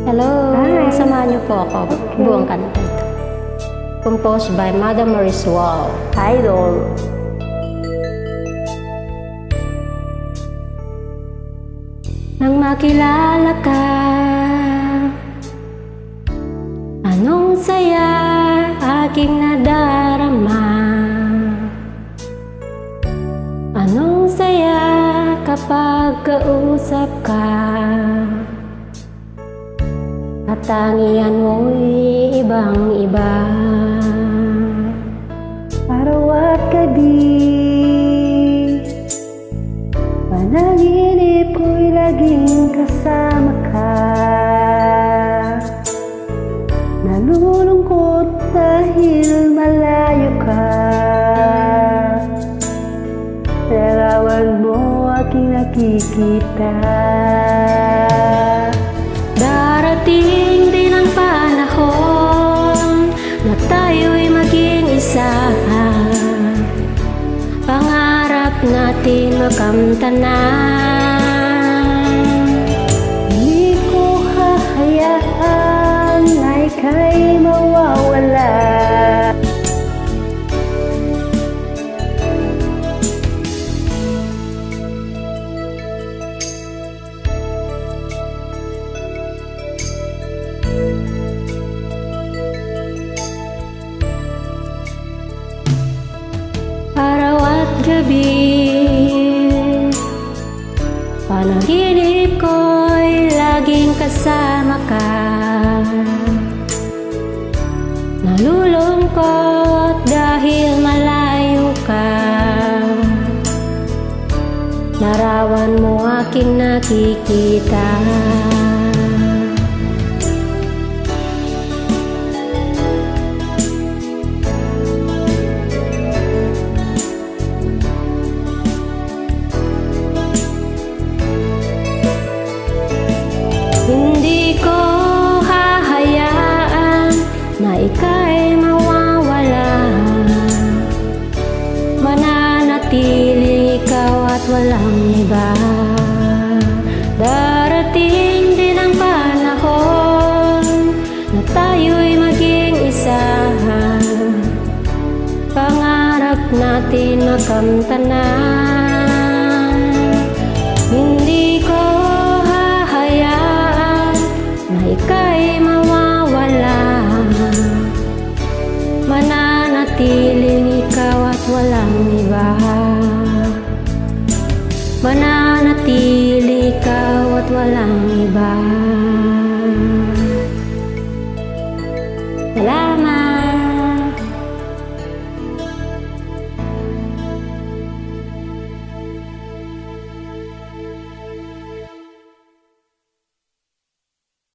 Hello, Hi. samahan niyo po ako. Buong kanta ito. Composed by Madam Maurice Wall. Idol. Nang makilala ka, anong saya aking nadarama. Anong saya kapag kausap ka. Katangian mo'y ibang-iba. Araw at gabi, panaginip ko'y laging kasama ka. Nalulungkot dahil malayo ka. Larawan mo aking nakikita. Darating din ang panahon na tayo'y maging isa. Pangarap natin makamtanan. Hindi ko hahayaan na ika'y mawawala. Araw at gabi, panaginip ko'y laging kasama ka. Nalulungkot dahil malayo ka. Larawan mo aking nakikita. Hindi ko hahayaan na ika'y mawawala. Mananatiling ikaw at walang iba. Darating din ang panahon na tayo'y maging isa. Pangarap natin makamtanan. Hindi ko na ika'y mawawala. Mananatiling ikaw at walang iba. Mananatiling ikaw at walang iba. Salamat.